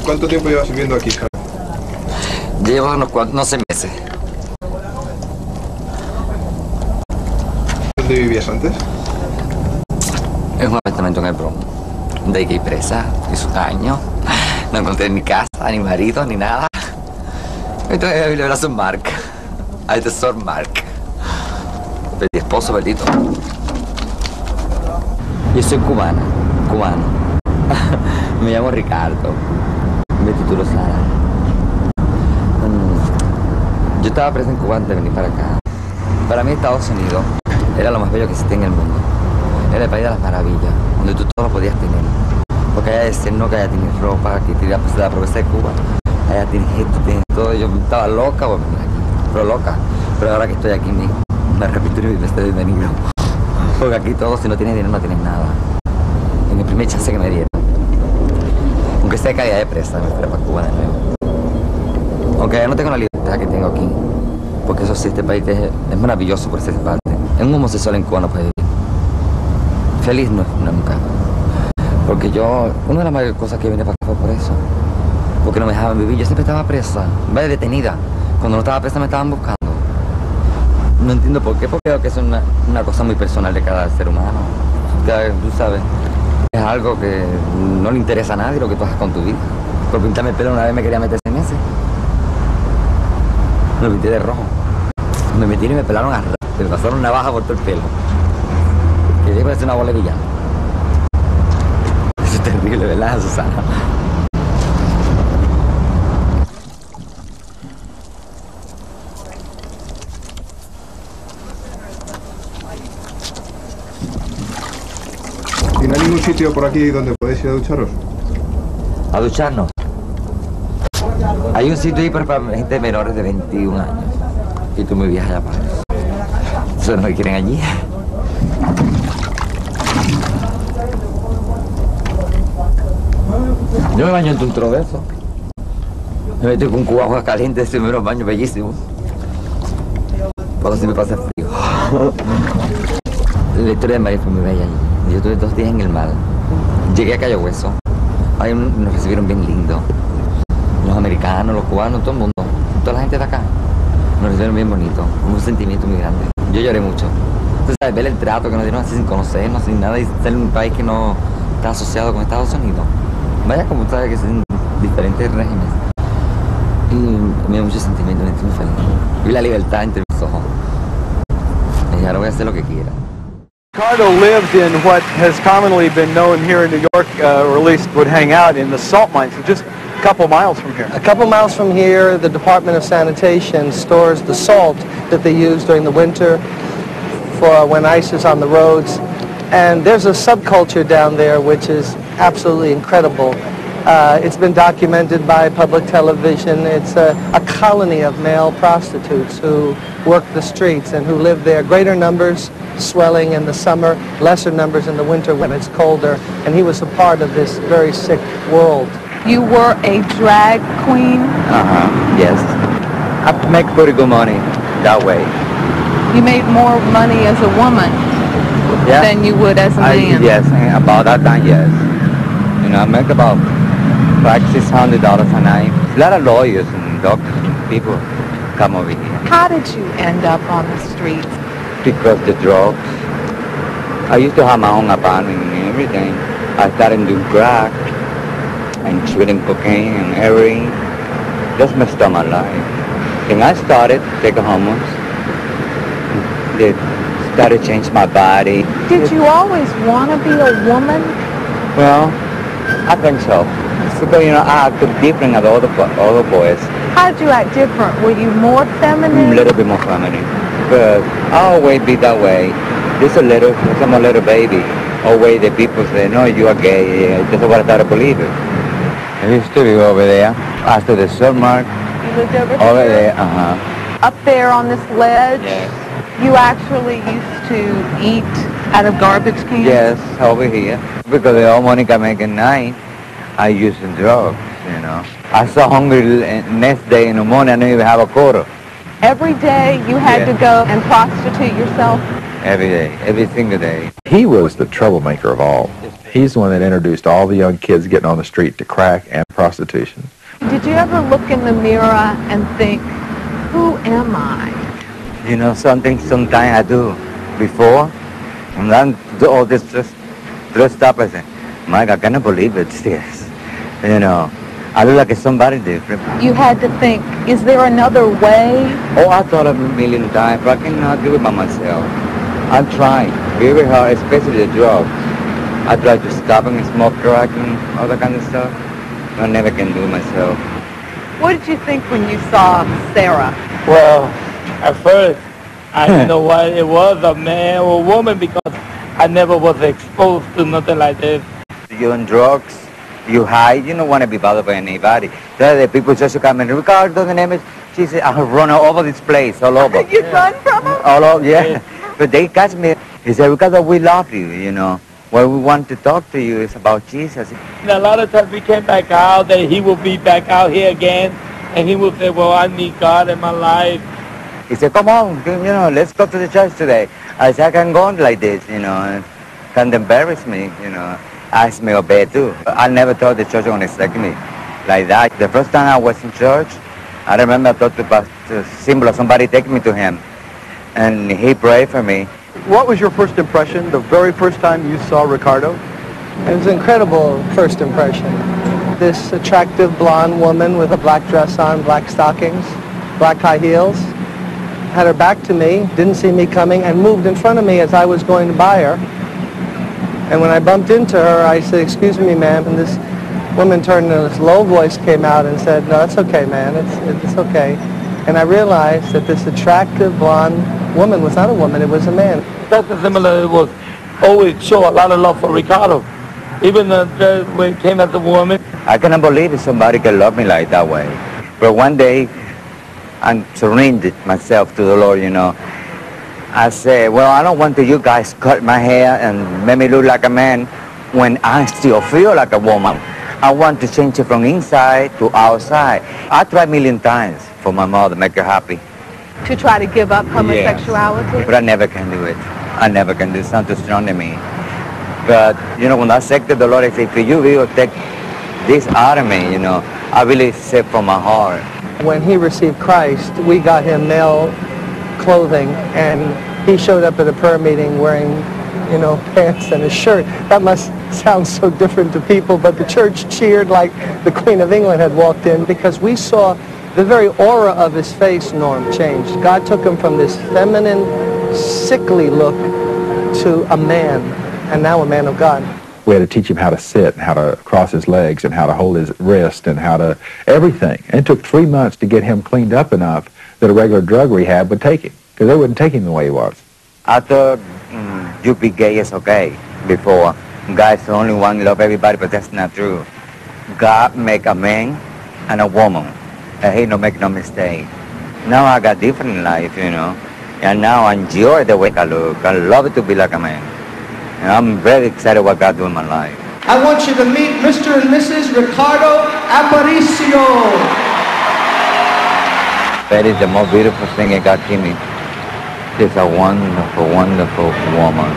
¿Cuánto tiempo llevas viviendo aquí, Jaime? Llevo unos 6 meses. ¿Dónde vivías antes? Es un apartamento en el Bronx. De ahí que hay presa, hizo daño. No encontré ni casa, ni marido, ni nada. Entonces le abrazo a Mark, al tesor Mark. Perdí esposo, perdido. Yo soy cubano. Me llamo Ricardo. Me titulo Sara. Yo estaba presa en Cuba antes de venir para acá. Para mí Estados Unidos era lo más bello que existía en el mundo. Era el país de las maravillas, donde tú todo lo podías tener. Porque allá decir no, que allá tienes ropa, que tienes la pobreza de Cuba. Allá tienes esto, tienes todo. Yo estaba loca por venir aquí, pero loca. Pero ahora que estoy aquí me repito y me estoy venido. Porque aquí todo, si no tienes dinero, no tienes nada. En el primer chance que me dieron. Aunque sea caída de presa, me fui para Cuba de nuevo. Aunque ya no tengo la libertad que tengo aquí. Porque eso sí, este país es maravilloso por ser parte. Un homosexual en Cuba no puede vivir. Feliz no es nunca. Porque una de las mayores cosas que vine para acá fue por eso. Porque no me dejaban vivir. Yo siempre estaba presa, vaya detenida. Cuando no estaba presa me estaban buscando. No entiendo por qué, porque creo que eso es una cosa muy personal de cada ser humano. Tú sabes, es algo que no le interesa a nadie lo que tú hagas con tu vida. Por pintarme el pelo una vez me quería meter 6 meses. Me pinté de rojo. Me metieron y me pelaron a me pasaron una navaja por todo el pelo. Quería parecer una bola de villano. Eso es terrible, ¿verdad, Susana? ¿Y no hay ningún sitio por aquí donde podéis ir a ducharos? ¿A ducharnos? Hay un sitio ahí para gente menores de 21 años. Y tú me viajas allá para eso. Eso no me quieren allí. Yo me baño en un trozo de eso. Me meto con un cubo de agua caliente, esos primeros baños bellísimos. Cuando se me pasa frío. La historia de María fue muy bella allí. Yo estuve 2 días en el mar. Llegué a Cayo Hueso. Ahí nos recibieron bien lindo. Los americanos, los cubanos, todo el mundo. Toda la gente de acá. Nos recibieron bien bonito. Un sentimiento muy grande. Yo lloré mucho. Entonces, ver el trato que nos dieron así sin conocernos, sin nada, y ser un país que no está asociado con Estados Unidos. Vaya como sabes que son diferentes regímenes. Y me dio mucho sentimiento, me sentí muy feliz. Vi la libertad entre mis ojos. Y ahora voy a hacer lo que quiera. Ricardo lived in what has commonly been known here in New York, or at least would hang out in the salt mines, just a couple miles from here. A couple miles from here, the Department of Sanitation stores the salt that they use during the winter for when ice is on the roads. And there's a subculture down there which is absolutely incredible. It's been documented by public television. It's a colony of male prostitutes who work the streets and who live there. Greater numbers swelling in the summer, lesser numbers in the winter when it's colder. And he was a part of this very sick world. You were a drag queen? Yes. I make pretty good money that way. You made more money as a woman than you would as a man? Yes, about that time, yes. You know, I make about $500-600 a night. A lot of lawyers and doctors and people come over here. How did you end up on the streets? Because the drugs. I used to have my own apartment and everything. I started doing crack and shooting cocaine and heroin. Just messed up my life. Then I started taking hormones. They started to change my body. Did you always want to be a woman? Well, I think so. Because, you know, I acted different than all the boys. How did you act different? Were you more feminine? A little bit more feminine. But I always be that way. I'm a little baby. Always the people say, no, you are gay. That's what I started to believe it. I used to live over there, after the summer. You lived Over there, Up there on this ledge? Yes. You actually used to eat out of garbage cans? Yes, over here. Because the all money I make at night, I use the drugs, you know. I so hungry next day in the morning, I didn't even have a quarter. Every day you had to go and prostitute yourself? Every day, every single day. He was the troublemaker of all. He's the one that introduced all the young kids getting on the street to crack and prostitution. Did you ever look in the mirror and think, who am I? You know, sometimes I do before, and then do all this just dressed up. I say, Mike, I cannot believe it's this. You know, I look like somebody different. You had to think, is there another way? Oh, I thought of it a million times, but I cannot do it by myself. I'm trying very hard, especially the drugs. I try to stop and smoke crack and all that kind of stuff. I never can do it myself. What did you think when you saw Sarah? Well, at first, I didn't know what it was, a man or a woman, because I never was exposed to nothing like this. You're on drugs, you hide, you don't want to be bothered by anybody. The people just come in, Ricardo, the name is, she said, I have run all over this place, all over. You run from them? All over, yeah. But they catch me. He said, Ricardo, we love you, you know. What we want to talk to you is about Jesus. And a lot of times we came back out, that he will be back out here again, and he will say, well, I need God in my life. He said, come on, you know, let's go to the church today. I said, I can't go on like this, you know, and can't embarrass me, you know. Ask me obey too. I never thought the church was going to accept me like that. The first time I was in church, I remember I thought the symbol of somebody taking me to him, and he prayed for me. What was your first impression the very first time you saw Ricardo? It was an incredible first impression. This attractive blonde woman with a black dress on, black stockings, black high heels, had her back to me, didn't see me coming, and moved in front of me as I was going to buy her. And when I bumped into her, I said, excuse me, ma'am, and this woman turned and this low voice came out and said, no, it's okay, man, it's okay. And I realized that this attractive blonde woman was not a woman, it was a man. That's similar. It was always show a lot of love for Ricardo. Even when it came as a woman. I cannot believe if somebody can love me like that way. But one day, I surrendered myself to the Lord, you know. I said, well, I don't want you guys cut my hair and make me look like a man when I still feel like a woman. I want to change it from inside to outside. I tried a million times for my mother, make her happy. To try to give up homosexuality? Yes. But I never can do it. I never can do it. It's not too strong in me. But, you know, when I accepted the Lord, I said, if you will take this out of me, you know, I really said from my heart. When he received Christ, we got him male clothing, and he showed up at a prayer meeting wearing, you know, pants and a shirt. That must sound so different to people, but the church cheered like the Queen of England had walked in, because we saw the very aura of his face, Norm, changed. God took him from this feminine, sickly look to a man, and now a man of God. We had to teach him how to sit and how to cross his legs and how to hold his wrist and how to everything. And it took 3 months to get him cleaned up enough that a regular drug rehab would take him, because they wouldn't take him the way he was. I thought you be gay is okay before. God's the only one love everybody, but that's not true. God make a man and a woman, and he don't make no mistake. Now I got different life, you know, and now I enjoy the way I look. I love to be like a man. And I'm very excited what God do in my life. I want you to meet Mr. and Mrs. Ricardo Aparicio. That is the most beautiful thing that God gave me. She's a wonderful, wonderful woman.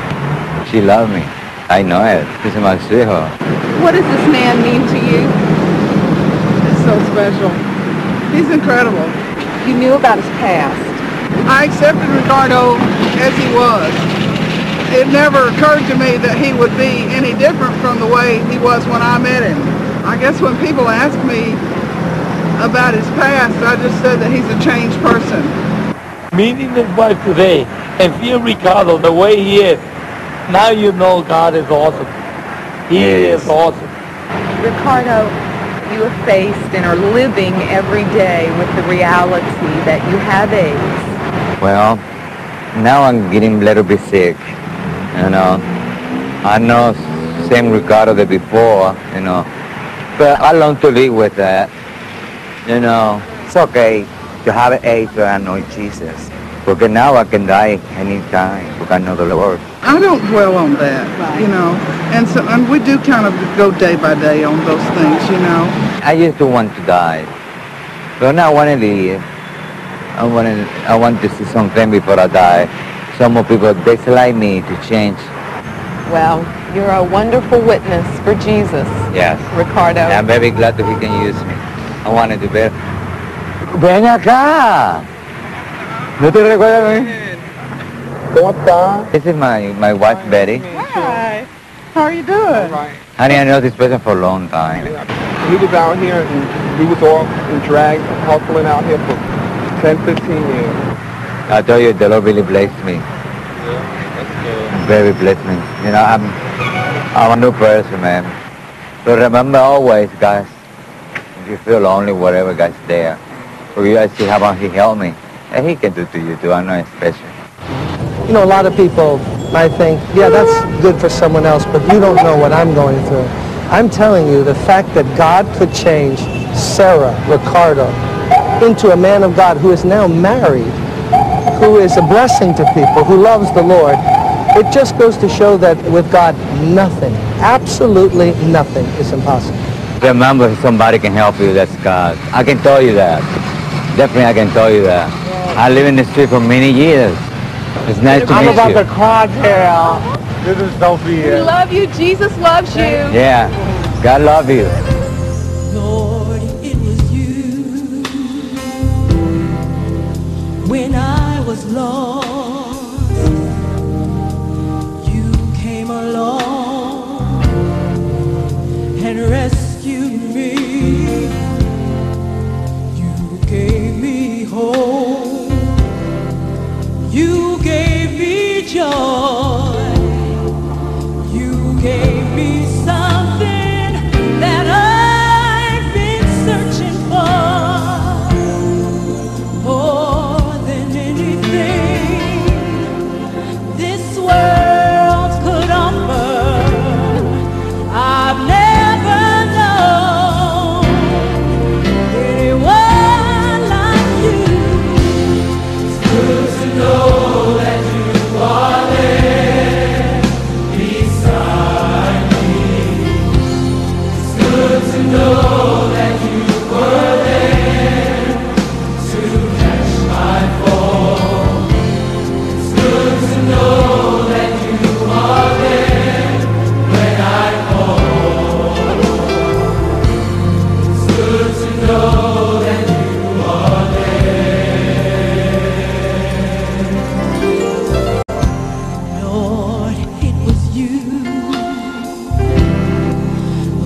She loves me. I know it. She's my sweetheart. What does this man mean to you? It's so special. He's incredible. You knew about his past. I accepted Ricardo as he was. It never occurred to me that he would be any different from the way he was when I met him. I guess when people ask me about his past, I just said that he's a changed person. Meeting his wife today and feel Ricardo the way he is, now you know God is awesome. He is awesome. Ricardo, you have faced and are living every day with the reality that you have AIDS. Well, now I'm getting a little bit sick, you know. I know same Ricardo that before, you know, but I learned to live with that. You know, it's okay to have AIDS, but I know Jesus. Because now I can die anytime because I know the Lord. I don't dwell on that, you know, and we do kind of go day by day on those things, you know. I used to want to die, but now I want to live. I want to see something before I die. Some more people, they like me to change. Well, You're a wonderful witness for Jesus, Yes. Ricardo. I'm very glad that he can use me. I wanted to be. Ven acá. ¿No te recuerdas de mí? ¿Cómo está? This is my wife Betty. Hi. How are you doing? Honey, I know this person for a long time. He was out here and we was all in drag, hustling out here for 10, 15 years. I tell you, the Lord really blessed me. Very blessed me. You know, I'm a new person, man. So remember always, guys, if you feel lonely, whatever, God's there. For you, I see how much he helped me. And he can do to you too. I know it's special. You know, a lot of people might think, yeah, that's good for someone else, but you don't know what I'm going through. I'm telling you, the fact that God could change Sarah, Ricardo, into a man of God who is now married, who is a blessing to people, who loves the Lord, it just goes to show that with God, nothing, absolutely nothing is impossible. Remember, if somebody can help you, that's God. I can tell you that. Definitely, I can tell you that. I live in the street for many years. It's nice to meet you. I'm about to cry, Carol. This is Sophie. We love you. Jesus loves you. Yeah. God love you. Lord, it was you when I was lost. You came along and rescued me. You gave me hope. You gave me joy. You gave me something that I've been searching for. More than anything this world could offer. I've never known anyone like you. It's good to know that you are there beside me. It's good to know that you were there to catch my fall. It's good to know that you are there when I call. It's good to know that you are there. Lord, it was you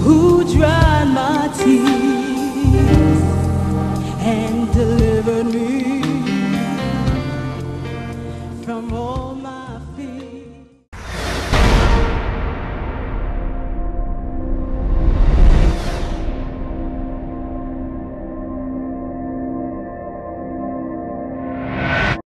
who dried my tears and delivered me